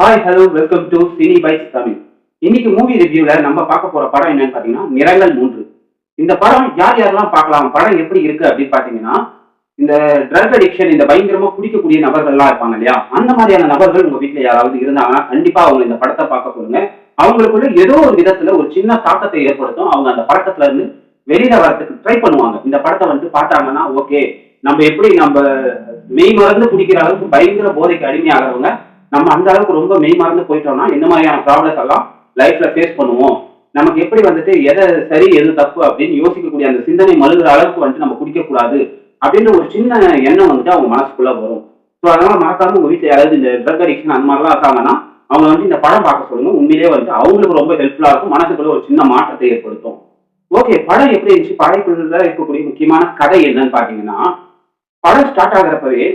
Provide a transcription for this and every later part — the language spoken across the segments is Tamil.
Hi hello welcome to cine bytes Tamil. இன்னைக்கு மூவி ரிவ்யூல நம்ம பார்க்க போற படம் என்னன்னு பாத்தீங்கன்னா நிறங்கள் 3. இந்த படம் யார் யாரெல்லாம் பார்க்கலாம், படம் எப்படி இருக்கு அப்படின்னு பாத்தீங்கன்னா, இந்த ட்ரக் அடிக்ஷன், இந்த பயங்கரமா குடிக்கக்கூடிய நபர்கள்லாம் இருப்பாங்க இல்லையா, அந்த மாதிரியான நபர்கள் உங்க வீட்டுல யாராவது இருந்தாங்கன்னா கண்டிப்பா அவங்க இந்த படத்தை பார்க்க சொல்லுங்க. அவங்களுக்குள்ள ஏதோ ஒரு விதத்துல ஒரு சின்ன தாக்கத்தை ஏற்படுத்தும். அவங்க அந்த பழக்கத்துல இருந்து வெளியில வரதுக்கு ட்ரை பண்ணுவாங்க. இந்த படத்தை பார்த்தாங்கன்னா ஓகே, நம்ம மெய் மறந்து குடிக்கிற அளவுக்கு பயங்கர போதைக்கு அடிமையாகிறவங்க நம்ம அந்த அளவுக்கு ரொம்ப மெய் மறந்து போயிட்டோம்னா என்ன மாதிரியான ப்ராப்ளம்ஸ் எல்லாம் லைஃப்ல ஃபேஸ் பண்ணுவோம், நமக்கு எப்படி எதை சரி எது தப்பு அப்படின்னு யோசிக்கக்கூடிய அந்த சிந்தனை மழுகிற அளவுக்கு நம்ம குடிக்கக்கூடாது அப்படின்ற ஒரு சின்ன எண்ணம் அவங்க மனசுக்குள்ள வரும். ஸோ அதனால மறக்காம உங்க வீட்டில் யாராவது இந்த ட்ரக் அடிக்ஷன் அந்த மாதிரிலாம் இருக்காங்கன்னா அவங்க இந்த படம் பார்க்க சொல்லுங்க. உண்மையிலேயே அவங்களுக்கு ரொம்ப ஹெல்ப்ஃபுல்லா இருக்கும், மனசுக்குள்ள ஒரு சின்ன மாற்றத்தை ஏற்படுத்தும். ஓகே, படம் எப்படி இருந்துச்சு, படைப்புல இருக்கக்கூடிய முக்கியமான கதை என்னன்னு பாத்தீங்கன்னா, படம் ஸ்டார்ட் ஆகிறப்பவே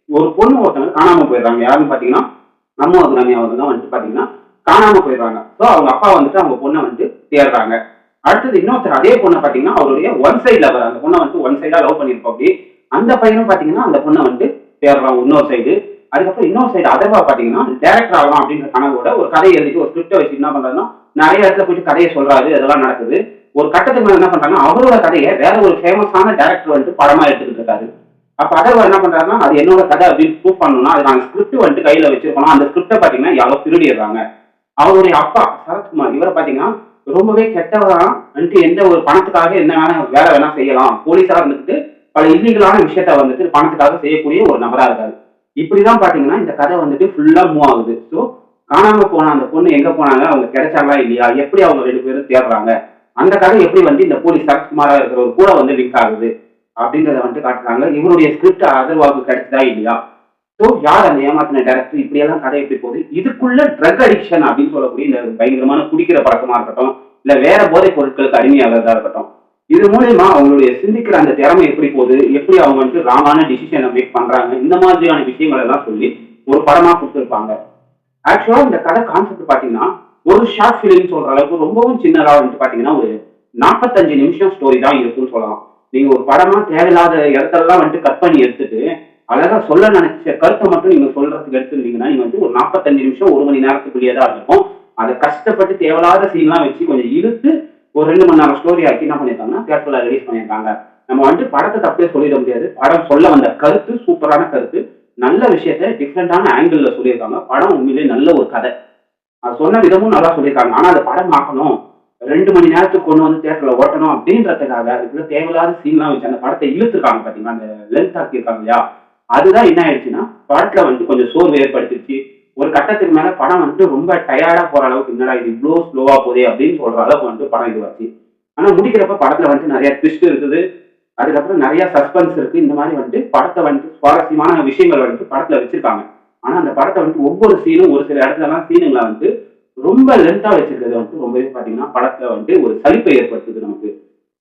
ஒரு பொண்ணு ஒருத்தவங்க காணாம போயிடுறாங்க. யாருன்னு பாத்தீங்கன்னா நம்ம அபிராமி அவங்க தான் பாத்தீங்கன்னா காணாம போயிடுறாங்க. ஸோ அவங்க அப்பா அவங்க பொண்ணை தேடுறாங்க. அடுத்தது இன்னொருத்தர் அதே பொண்ணை பாத்தீங்கன்னா அவருடைய ஒன் சைட் லவர், அந்த பொண்ணை ஒன் சைடா லவ் பண்ணிருப்போம். அப்படி அந்த பையனும் பாத்தீங்கன்னா அந்த பொண்ணை தேடுறான் இன்னொரு சைடு. அதுக்கப்புறம் இன்னொரு சைடு அதர்வா பாத்தீங்கன்னா டைரக்டர் ஆகலாம் அப்படின்ற கனவோட ஒரு கதையை எழுதிட்டு ஒரு ஸ்கிரிப்டை வச்சு என்ன பண்றாருன்னா நிறைய இடத்துல போயிட்டு கதையை சொல்றாரு. அதெல்லாம் நடக்குது. ஒரு கட்டத்துக்கு மேல என்ன பண்றாங்கன்னா அவரோட கதையை வேற ஒரு ஃபேமஸான டைரக்டர் படமா எடுத்துக்கிட்டு இருக்காரு. அப்ப அதர்வா என்ன பண்றாருன்னா அது என்னோட கதை அப்படின்னு ப்ரூவ் பண்ணணும்னா அது நாங்க ஸ்கிரிப்ட் கையில வச்சிருக்கோம். அந்த ஸ்கிரிப்டை பாத்தீங்கன்னா யாரோ திருடிடுறாங்க. அவருடைய அப்பா சரத்குமார் இவரை பாத்தீங்கன்னா ரொம்பவே கெட்டவரா எந்த ஒரு பணத்துக்காக என்ன வேலை வேணா செய்யலாம், போலீஸா இருந்துட்டு பல இல்லீகலான விஷயத்த பணத்துக்காக செய்யக்கூடிய ஒரு நபரா இருக்காரு. இப்படிதான் பாத்தீங்கன்னா இந்த கதை ஃபுல்லா மூவ் ஆகுது. ஸோ காணாம போன அந்த பொண்ணு எங்க போனாங்க, அவங்க கிடைச்சாங்களா இல்லையா, எப்படி அவங்க 2 பேரும் தேடுறாங்க, அந்த கதை எப்படி இந்த போலீஸ் சரத்குமாரா இருக்கிறவர் கூட லிங்க் ஆகுது அப்படின்றத காட்டுறாங்க. இவருடைய ஸ்கிரிப்ட் அதர்வாவுக்கு கிடைச்சதா இல்லையா, ஸோ யார் அந்த ஏமாத்தின டைரக்டர், இப்படி எல்லாம் கதை எப்படி போகுது, இதுக்குள்ள ட்ரக் அடிக்ஷன் அப்படின்னு சொல்லக்கூடிய இந்த பயங்கரமான குடிக்கிற பழக்கமா இருக்கட்டும், இல்ல வேற போதைப் பொருட்களுக்கு அடிமையாகிறதா இருக்கட்டும், இது மூலயமா அவங்களுடைய சிந்திக்கிற அந்த திறமை எப்படி போகுது, எப்படி அவங்க ராங்கான டிசிஷனை மேக் பண்றாங்க, இந்த மாதிரியான விஷயங்கள் எல்லாம் சொல்லி ஒரு படமா கொடுத்துருப்பாங்க. ஆக்சுவலா இந்த கதை கான்செப்ட் பாத்தீங்கன்னா ஒரு ஷார்ட் ஃபிலிம் சொல்ற அளவுக்கு ரொம்பவும் சின்னதா பாத்தீங்கன்னா ஒரு 45 நிமிஷம் ஸ்டோரி தான் இருக்குன்னு சொல்லலாம். நீங்க ஒரு படமா தேவையில்லாத இடத்தெல்லாம் கட் பண்ணி எடுத்துட்டு அழகா சொல்ல நினைச்ச கருத்தை மட்டும் நீங்க சொல்றதுக்கு எடுத்துருந்தீங்கன்னா நீங்க ஒரு 45 நிமிஷம் 1 மணி நேரத்துக்குள்ளேயே தான் இருக்கும். அதை கஷ்டப்பட்டு தேவையில்லாத சீன்லாம் வச்சு கொஞ்சம் இழுத்து ஒரு 2 மணி நேரம் ஸ்டோரி ஆக்கி என்ன பண்ணிருக்காங்கன்னா தியேட்டர்ல ரிலீஸ் பண்ணியிருக்காங்க. நம்ம படத்தை தப்பே சொல்லிட முடியாது. படம் சொல்ல வந்த கருத்து சூப்பரான கருத்து, நல்ல விஷயத்த டிஃப்ரெண்டான ஆங்கிள் சொல்லியிருக்காங்க. படம் உண்மையிலேயே நல்ல ஒரு கதை, அது சொன்ன விதமும் நல்லா சொல்லியிருக்காங்க. ஆனா அந்த படம் ஆக்கணும், 2 மணி நேரத்துக்கு கொண்டு தியேட்டர்ல ஓட்டணும் அப்படின்றதுக்காக அதுக்குள்ள தேவையில்லாத சீன்லாம் வச்சு அந்த படத்தை இழுத்துருக்காங்க. பாத்தீங்கன்னா அந்த லென்த் ஆக்கியிருக்காங்க இல்லையா, அதுதான் என்ன ஆயிடுச்சுன்னா படத்துல கொஞ்சம் சோர்வு ஏற்படுத்திடுச்சு. ஒரு கட்டத்துக்கு மேல படம் ரொம்ப டயர்டா போற அளவுக்கு என்னடா இது இவ்வளவு ஸ்லோவா போதே அப்படின்னு சொல்ற அளவுக்கு படம் இதுவாச்சு. ஆனா முடிக்கிறப்ப படத்துல நிறைய ட்விஸ்ட் இருக்குது, அதுக்கப்புறம் நிறைய சஸ்பென்ஸ் இருக்கு. இந்த மாதிரி படத்தை சுவாரஸ்யமான விஷயங்கள் படத்துல வச்சிருக்காங்க. ஆனா அந்த படத்தை ஒவ்வொரு சீனும் ஒரு சில இடத்துல எல்லாம் சீனுங்களை ரொம்ப லென்த்தா வச்சிருக்கிறது ரொம்பவே பாத்தீங்கன்னா படத்தை ஒரு சலிப்பை ஏற்படுத்துது நமக்கு.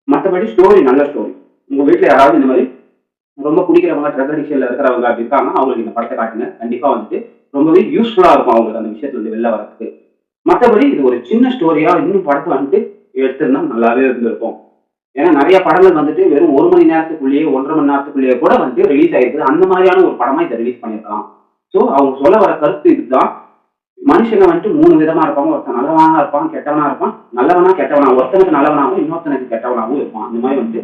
மற்றபடி ஸ்டோரி நல்ல ஸ்டோரி. உங்க வீட்டுல யாராவது இந்த மாதிரி ரொம்ப குடிக்கிறவங்க ட்ரக் அடிக்ஷன்ல இருக்கிறவங்க அப்படி இருக்காங்க, அவங்களுக்கு இந்த படத்தை காட்டுங்க. கண்டிப்பா ரொம்பவே யூஸ்ஃபுல்லா இருக்கும் அவங்களுக்கு அந்த விஷயத்துல வெளில வரதுக்கு. மற்றபடி இது ஒரு சின்ன ஸ்டோரியா இன்னும் படத்தை எடுத்திருந்தா நல்லாவே இருந்திருக்கும். ஏன்னா நிறைய படங்கள் வெறும் 1 மணி நேரத்துக்குள்ளேயே 1.5 மணி நேரத்துக்குள்ளேயே கூட ரிலீஸ் ஆயிருக்குது. அந்த மாதிரியான ஒரு படமா இதை ரிலீஸ் பண்ணிருக்கலாம். ஸோ அவங்க சொல்ல வர கருத்து இதுதான். மனுஷங்க 3 விதமா இருப்பாங்க. ஒருத்தன் நல்லவனா இருப்பான், கெட்டவனா இருப்பான். நல்லவனா கெட்டவனா, ஒருத்தனுக்கு நல்லவனாகவும் இன்னொருத்தனுக்கு கெட்டவனாகவும் இருப்பான். அந்த மாதிரி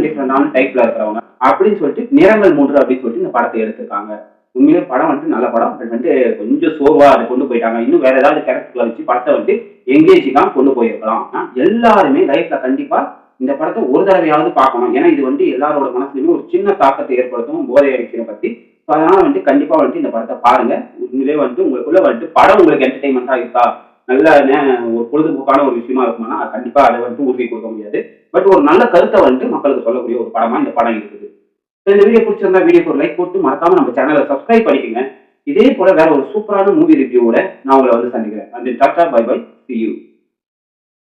டிஃப்ரெண்டான டைப்ல இருக்கிறவங்க அப்படின்னு நிறங்கள் 3 அப்படின்னு இந்த படத்தை எடுத்திருக்காங்க. உண்மையிலே படம் நல்ல படம். பட் கொஞ்சம் சோர்வா அதை கொண்டு போயிட்டாங்க. இன்னும் வேற ஏதாவது கேரக்டர்ல வச்சு படத்தை எங்கேஜ் தான் கொண்டு போயிருக்கலாம். எல்லாருமே லைஃப்ல கண்டிப்பா இந்த படத்தை ஒரு தடவையாவது பார்க்கணும். ஏன்னா இது எல்லாரோட மனசுலயுமே ஒரு சின்ன தாக்கத்தை ஏற்படுத்தும் போதை அடிக்கிற பத்தி. அதனால கண்டிப்பா இந்த படத்தை பாருங்க. உண்மையிலே உங்களுக்குள்ள படம் உங்களுக்கு என்டர்டைன்மெண்டா இருக்கா, நல்ல ஒரு பொழுதுபோக்கான ஒரு விஷயமா இருக்குமானா அது கண்டிப்பா அதை உறுதி கொடுக்க முடியாது. பட் ஒரு நல்ல கருத்தை மக்களுக்கு சொல்லக்கூடிய ஒரு படமா இந்த படம் இருக்குது. இந்த வீடியோ பிடிச்சிருந்தா வீடியோக்கு ஒரு லைக் போட்டு மறக்காம நம்ம சேனலை சப்ஸ்கிரைப் பண்ணிக்கோங்க. இதே போல வேற ஒரு சூப்பரான மூவி ரிவ்யூவோட நான் உங்களை சந்திக்கிறேன். அந்த tata bye bye, see you.